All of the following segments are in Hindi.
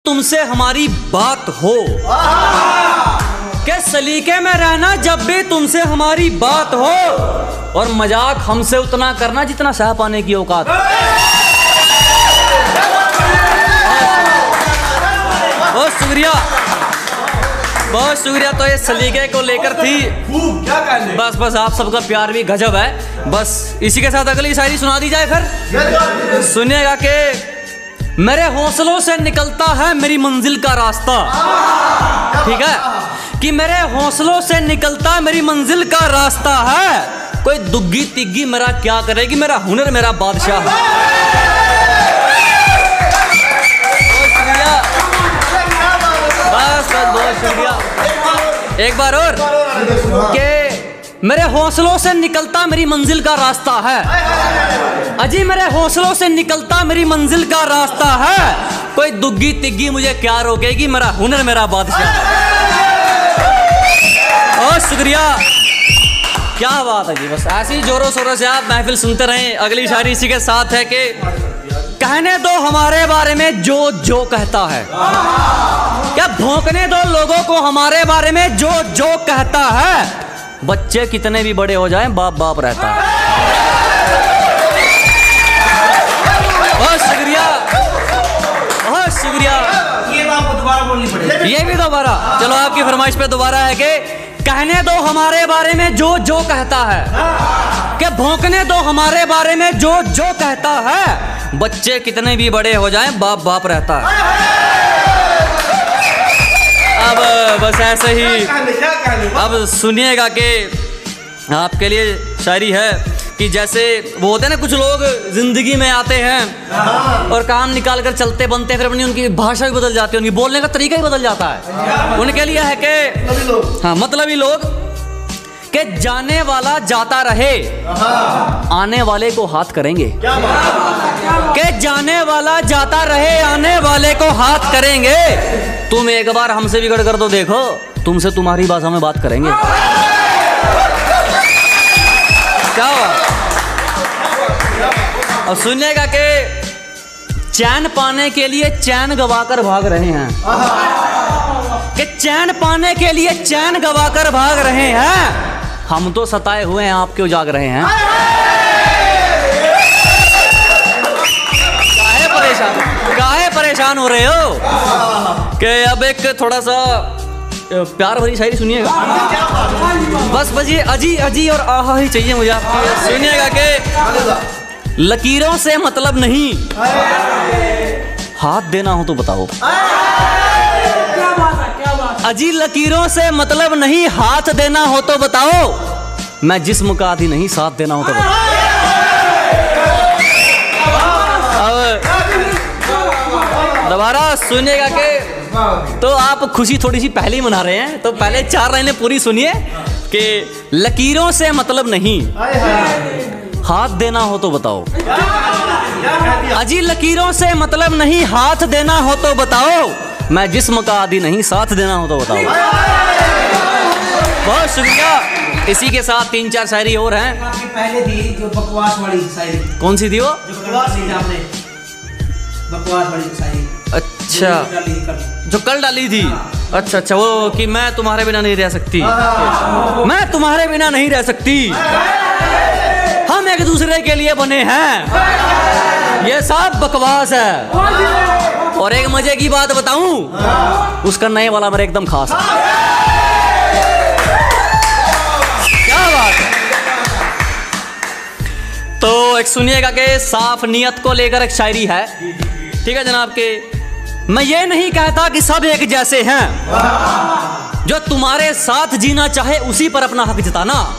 तुमसे हमारी बात हो के सलीके में रहना जब भी तुमसे हमारी बात हो, और मजाक हमसे उतना करना जितना सह पाने की औकात। बहुत शुक्रिया, बहुत शुक्रिया। तो ये सलीके को लेकर थी, बस बस आप सबका प्यार भी गजब है। बस इसी के साथ अगली शायरी सुना दी जाए फिर। सुनिएगा कि मेरे हौसलों से निकलता है मेरी मंजिल का रास्ता। ठीक है कि मेरे हौसलों से निकलता मेरी मंजिल का रास्ता है। कोई दुग्गी तिग्गी मेरा क्या करेगी, मेरा हुनर मेरा बादशाह है। बहुत शुक्रिया, बस बस बहुत शुक्रिया। एक बार और के मेरे हौसलों से निकलता मेरी मंजिल का रास्ता है। अजी मेरे हौसलों से निकलता मेरी मंजिल का रास्ता है। कोई दुग्गी तिग्गी मुझे क्या रोकेगी, मेरा हुनर मेरा बादशाह है। बहुत शुक्रिया, क्या बात है जी। बस ऐसे ही जोरों शोरों से आप महफिल सुनते रहें। अगली शायरी इसी के साथ है कि कहने दो हमारे बारे में जो जो कहता है, क्या भौंकने दो लोगों को हमारे बारे में जो जो कहता है। बच्चे कितने भी बड़े हो जाएं बाप बाप रहता है। बहुत शुक्रिया, बहुत शुक्रिया। ये बात दोबारा बोलनी पड़ेगी। ये भी दोबारा, चलो आपकी फरमाइश पे दोबारा है कि कहने दो हमारे बारे में जो जो कहता है, कि भौंकने दो हमारे बारे में जो जो कहता है। बच्चे कितने भी बड़े हो जाएं बाप बाप रहता है। अब बस ऐसे ही अब सुनिएगा कि आपके लिए शायरी है कि जैसे वो होते हैं ना, कुछ लोग जिंदगी में आते हैं और काम निकाल कर चलते बनते हैं, फिर अपनी उनकी भाषा भी बदल जाती है, उनकी बोलने का तरीका ही बदल जाता है। उनके लिए है कि हाँ मतलबी लोग कि जाने वाला जाता रहे आने वाले को हाथ करेंगे, कि जाने वाला जाता रहे आने वाले को हाथ करेंगे। तुम एक बार हमसे बिगड़ कर तो देखो, तुमसे तुम्हारी भाषा में बात करेंगे। क्या हुआ? और सुनिएगा कि चैन पाने के लिए चैन गवाकर भाग रहे हैं, कि चैन पाने के लिए चैन गवाकर भाग रहे हैं। हम तो सताए हुए हैं, आप क्यों जाग रहे हैं? काहे परेशान हो रहे हो? कि अब एक थोड़ा सा प्यार भरी शायरी सुनिएगा। बस बस ये अजी अजी और आहा ही चाहिए मुझे आपकी। सुनिएगा कि लकीरों से मतलब नहीं, हाथ देना हो तो बताओ। अजी लकीरों से मतलब नहीं, हाथ देना हो तो बताओ। मैं जिस्म का आदि नहीं, साथ देना हो तो बताओ। दोबारा सुनिएगा कि तो आप खुशी थोड़ी सी पहले ही मना रहे हैं, तो पहले 4 लाइनें पूरी सुनिए कि लकीरों से मतलब नहीं, हाथ देना हो तो बताओ। अजी लकीरों से मतलब नहीं, हाथ देना हो तो बताओ। मैं जिस्म का आदि नहीं, साथ देना हो तो बताओ। बहुत शुक्रिया। इसी के साथ 3-4 शायरी और हैं। पहले थी जो बकवास वाली शायरी। कौन सी थी वो? जो बकवास वाली शायरी। अच्छा, जो कल डाली थी। अच्छा अच्छा, वो कि मैं तुम्हारे बिना नहीं रह सकती, मैं तुम्हारे बिना नहीं रह सकती, हम एक दूसरे के लिए बने हैं। ये सब बकवास है। और एक मजे की बात बताऊं, उसका नए वाला मेरा एकदम खास है। क्या बात है। तो एक सुनिएगा कि साफ नियत को लेकर एक शायरी है। ठीक है जनाब के, मैं ये नहीं कहता कि सब एक जैसे हैं, जो तुम्हारे साथ जीना चाहे उसी पर अपना हक जताना।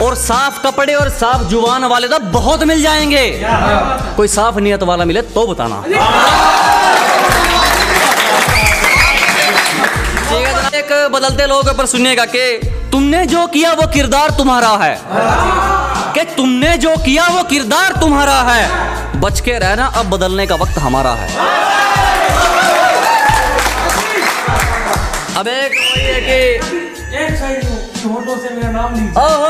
और साफ कपड़े और साफ जुबान वाले तो बहुत मिल जाएंगे, कोई साफ नियत वाला मिले तो बताना। एक बदलते लोगों पर सुनिएगा कि तुमने जो किया वो किरदार तुम्हारा है, कि तुमने जो किया वो किरदार तुम्हारा है। बच के रहना, अब बदलने का वक्त हमारा है। अब एक होठों से मेरा नाम लीजिए। ओहो,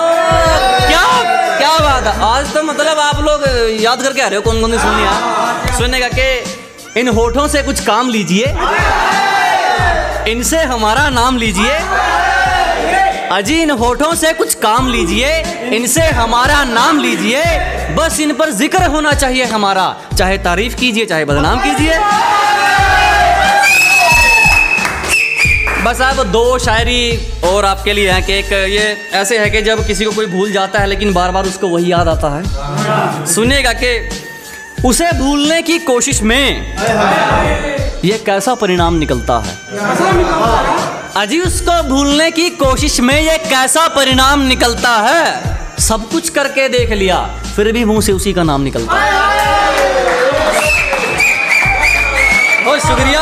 क्या बात है। आज तो मतलब आप लोग याद करके आ रहे हो कौन कौन सी सुनी है। सुनने का कि इन होठों से कुछ काम लीजिए, इनसे हमारा नाम लीजिए। अजी इन होठों से कुछ काम लीजिए, इनसे हमारा नाम लीजिए। बस इन पर जिक्र होना चाहिए हमारा, चाहे तारीफ कीजिए चाहे बदनाम कीजिए। बस अब दो शायरी और आपके लिए है कि एक ये ऐसे है कि जब किसी को कोई भूल जाता है लेकिन बार बार उसको वही याद आता है। सुनिएगा कि उसे भूलने की कोशिश में ये कैसा परिणाम निकलता है। अजी उसको भूलने की कोशिश में ये कैसा परिणाम निकलता है। सब कुछ करके देख लिया फिर भी मुंह से उसी का नाम निकलता है। बहुत शुक्रिया।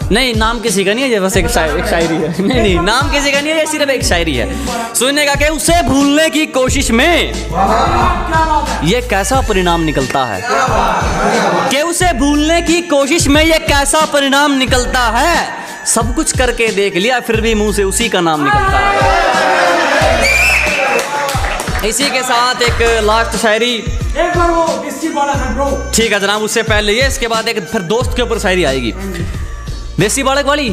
नहीं नाम किसी का नहीं है, ये बस एक शायरी है। नहीं नाम किसी का नहीं है, ये सिर्फ एक शायरी है। सुनने का कि उसे भूलने की कोशिश में ये कैसा परिणाम निकलता है, कि उसे भूलने की कोशिश में ये कैसा परिणाम निकलता है। सब कुछ करके देख लिया फिर भी मुंह से उसी का नाम निकलता है। इसी के साथ एक लास्ट शायरी, एक बार वो देसी बालक है ब्रो। ठीक है जनाब, उससे पहले ये, इसके बाद एक फिर दोस्त के ऊपर शायरी आएगी। देसी बालक वाली,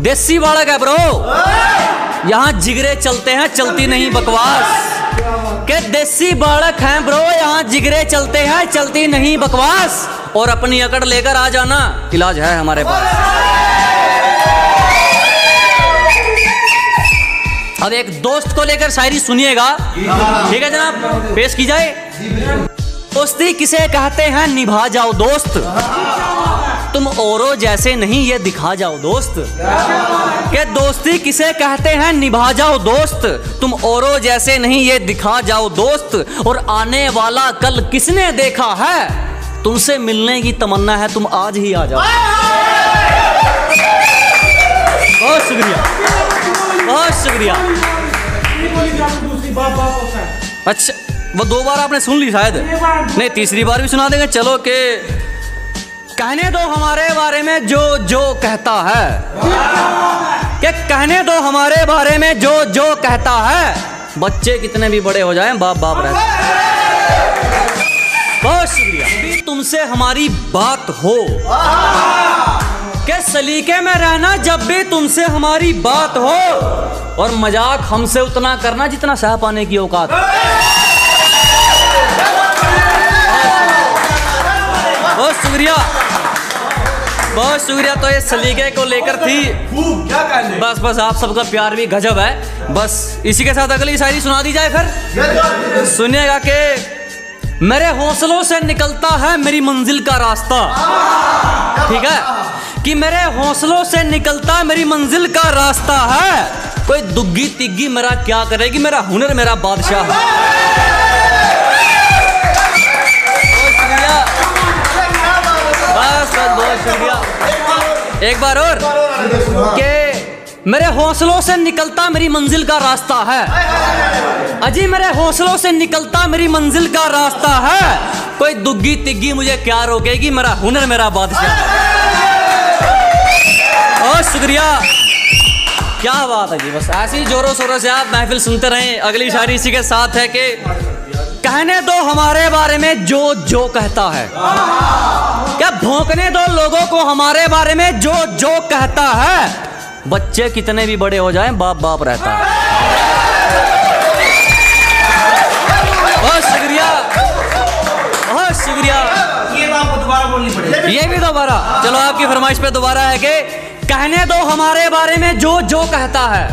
देसी बालक है ब्रो। यहाँ जिगरे चलते हैं, चलती नहीं बकवास। के देसी बालक हैं ब्रो, यहाँ जिगरे चलते हैं, चलती नहीं बकवास। और अपनी अकड़ लेकर आ जाना, इलाज है हमारे पास। अब एक दोस्त को लेकर शायरी सुनिएगा, ठीक है जनाब, पेश की जाए। दोस्ती किसे कहते हैं, निभा जाओ दोस्त, तुम औरों जैसे नहीं ये दिखा जाओ दोस्त। के दोस्ती किसे कहते हैं, निभा जाओ दोस्त, तुम औरों जैसे नहीं ये दिखा जाओ दोस्त। और आने वाला कल किसने देखा है, तुमसे मिलने की तमन्ना है, तुम आज ही आ जाओ। बहुत शुक्रिया, बहुत शुक्रिया। अच्छा वो दो बार आपने सुन ली शायद, नहीं तीसरी बार भी सुना देंगे। चलो के कहने दो हमारे बारे में जो जो कहता है, कि कहने दो हमारे बारे में जो जो कहता है। बच्चे कितने भी बड़े हो जाएं बाप बाप रहते हैं। बहुत शुक्रिया। तुमसे हमारी बात हो, के सलीके में रहना जब भी तुमसे हमारी बात हो। और मजाक हमसे उतना करना जितना सह पाने की औकात है। बहुत शुक्रिया, बहुत शुक्रिया। तो ये सलीके को लेकर थी, बस आप सबका प्यार भी गजब है। बस इसी के साथ अगली शायरी सुना दी जाए फिर। सुनिएगा कि मेरे हौसलों से निकलता है मेरी मंजिल का रास्ता, ठीक है, कि मेरे हौसलों से निकलता मेरी मंजिल का रास्ता है। कोई दुग्गी तिग्गी मेरा क्या करेगी, मेरा हुनर मेरा बादशाह है। बहुत शुक्रिया, बस बहुत शुक्रिया। एक बार और कि मेरे हौसलों से निकलता मेरी मंजिल का रास्ता है। अजी मेरे हौसलों से निकलता मेरी मंजिल का रास्ता है। कोई दुग्गी तिग्गी मुझे क्या रोकेगी, मेरा हुनर मेरा बादशाह है। बहुत शुक्रिया, क्या बात है जी। बस ऐसे ही जोरों शोरों से आप महफिल सुनते रहें। अगली शायरी इसी के साथ है कि कहने दो हमारे बारे में जो जो कहता है, क्या भौंकने दो लोगों को हमारे बारे में जो जो कहता है। बच्चे कितने भी बड़े हो जाएं बाप बाप रहता है। बहुत शुक्रिया, बहुत शुक्रिया। ये आपको दोबारा बोलनी पड़ेगी। ये भी दोबारा, चलो आपकी फरमाइश पे दोबारा है कि कहने दो हमारे बारे में जो जो कहता है,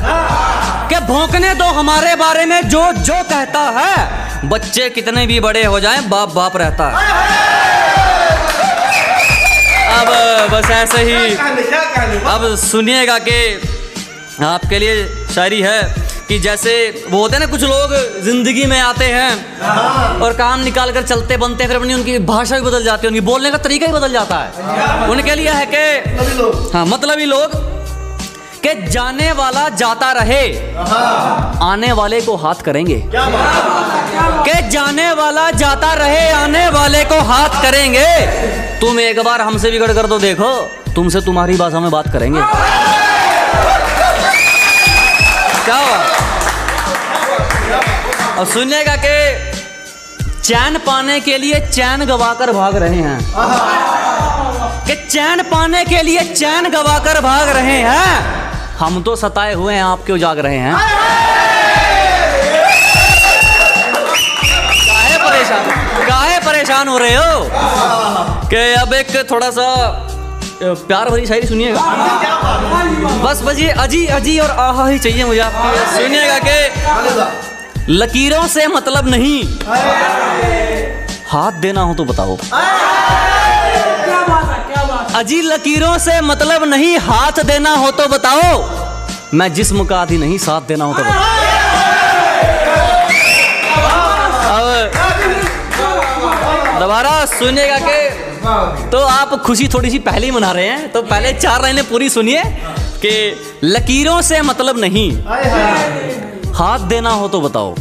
कि भौंकने दो हमारे बारे में जो जो कहता है। बच्चे कितने भी बड़े हो जाएं बाप बाप रहता है। अब बस ऐसे ही अब सुनिएगा कि आपके लिए शायरी है कि जैसे वो होते हैं ना, कुछ लोग जिंदगी में आते हैं और काम निकाल कर चलते बनते हैं, फिर अपनी उनकी भाषा भी बदल जाती है, उनकी बोलने का तरीका ही बदल जाता है। उनके लिए है कि हाँ मतलबी लोग, कि जाने वाला जाता रहे आने वाले को हाथ करेंगे, कि जाने वाला जाता रहे आने वाले को हाथ करेंगे। तुम एक बार हमसे बिगड़ कर तो देखो, तुमसे तुम्हारी भाषा में बात करेंगे। क्या हुआ? और सुनिएगा कि चैन पाने के लिए चैन गवाकर भाग रहे हैं, कि चैन पाने के लिए चैन गवाकर भाग रहे हैं। हम तो सताए हुए हैं, आप क्यों जाग रहे हैं? काहे परेशान हो रहे हो? कि अब एक थोड़ा सा प्यार भरी शायरी सुनिएगा। बस ये अजी अजी और आहा ही चाहिए मुझे आपकी। सुनिएगा कि लकीरों से मतलब नहीं, हाथ देना हो तो बताओ। अजी लकीरों से मतलब नहीं, हाथ देना हो तो बताओ। मैं जिस्म का आदि नहीं, साथ देना हो तो बताओ। अब दोबारा सुनिएगा कि तो आप खुशी थोड़ी सी पहले ही मना रहे हैं, तो पहले 4 लाइनें पूरी सुनिए कि लकीरों से मतलब नहीं, हाथ देना हो तो बताओ।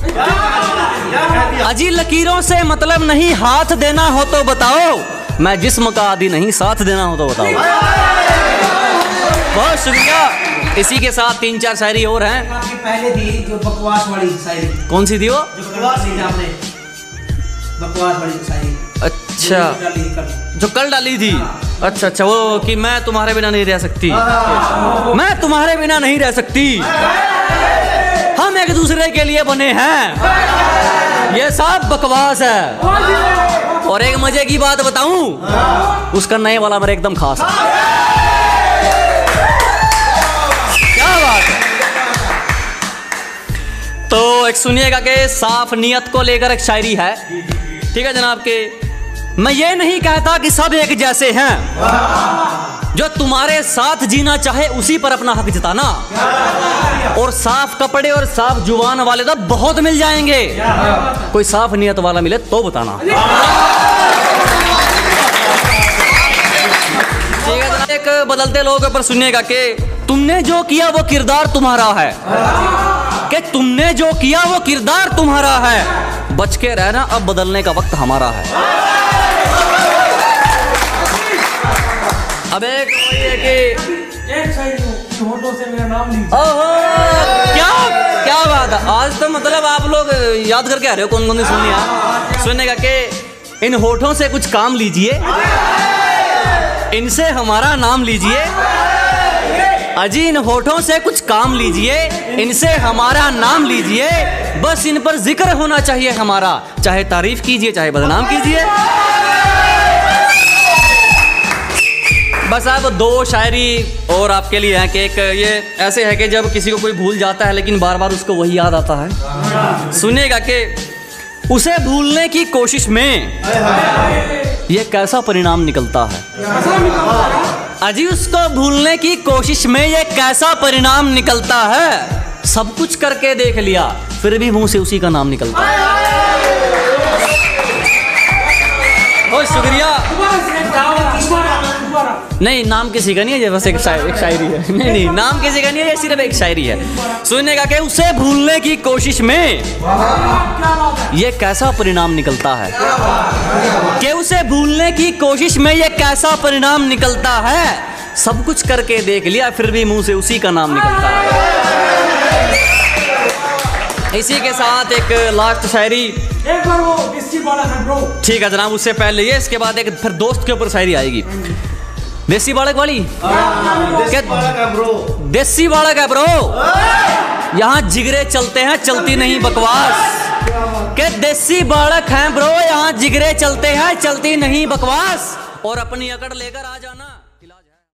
अजी लकीरों से मतलब नहीं, हाथ देना हो तो बताओ। मैं जिस्म का आदि नहीं, साथ देना हो तो बताओ। बहुत शुक्रिया। इसी के साथ 3-4 शायरी और हैं। पहले थी जो बकवास वाली शायरी। कौन सी थी वो? जो बकवास थी आपने, बकवास वाली शायरी। अच्छा, जो कल डाली थी। अच्छा, वो कि मैं तुम्हारे बिना नहीं रह सकती, मैं तुम्हारे बिना नहीं रह सकती, हम एक दूसरे के लिए बने हैं। ये सब बकवास है। और एक मजे की बात बताऊं, उसका नए वाला मेरा एकदम खास है। क्या बात है। तो एक सुनिएगा कि साफ नियत को लेकर एक शायरी है। ठीक है जनाब के, मैं ये नहीं कहता कि सब एक जैसे हैं, जो तुम्हारे साथ जीना चाहे उसी पर अपना हक जताना। और साफ कपड़े और साफ जुबान वाले तो बहुत मिल जाएंगे, कोई साफ नियत वाला मिले तो बताना। ठीक है, एक बदलते लोगों पर सुनिएगा कि तुमने जो किया वो किरदार तुम्हारा है, कि तुमने जो किया वो किरदार तुम्हारा है, बच के रहना अब बदलने का वक्त हमारा है। अब एक होठों से मेरा नाम लीजिए। ओहो, क्या बात है। आज तो मतलब आप लोग याद करके आ रहे हो कौन कौन सी सुननी है। सुनने का कि इन होठों से कुछ काम लीजिए, इनसे हमारा नाम लीजिए। अजी इन होठों से कुछ काम लीजिए, इनसे हमारा नाम लीजिए। बस इन पर जिक्र होना चाहिए हमारा, चाहे तारीफ कीजिए चाहे बदनाम कीजिए। बस अब 2 शायरी और आपके लिए है कि एक ये ऐसे है कि जब किसी को कोई भूल जाता है लेकिन बार बार उसको वही याद आता है। सुनिएगा कि उसे भूलने की कोशिश में ये कैसा परिणाम निकलता है। अजी उसको भूलने की कोशिश में ये कैसा परिणाम निकलता है। सब कुछ करके देख लिया फिर भी मुंह से उसी का नाम निकलता है। बहुत शुक्रिया। नहीं नाम किसी का नहीं है, बस एक शायरी है। नहीं नाम किसी का नहीं है, ये सिर्फ एक शायरी है। सुनने का उसे भूलने की कोशिश में ये कैसा परिणाम निकलता है, कि उसे भूलने की कोशिश में ये कैसा परिणाम निकलता है। सब कुछ करके देख लिया फिर भी मुंह से उसी का नाम निकलता है। इसी के साथ एक लास्ट शायरी। एक बार वो देसी बालक है ब्रो। ठीक है जनाब, उससे पहले ये, इसके बाद एक फिर दोस्त के ऊपर शायरी आएगी। देसी बालक वाली, देसी बालक है ब्रो। यहाँ जिगरे चलते हैं, चलती नहीं बकवास। के देसी बालक हैं ब्रो, यहाँ जिगरे चलते हैं, चलती नहीं बकवास। और अपनी अकड़ लेकर आ जाना।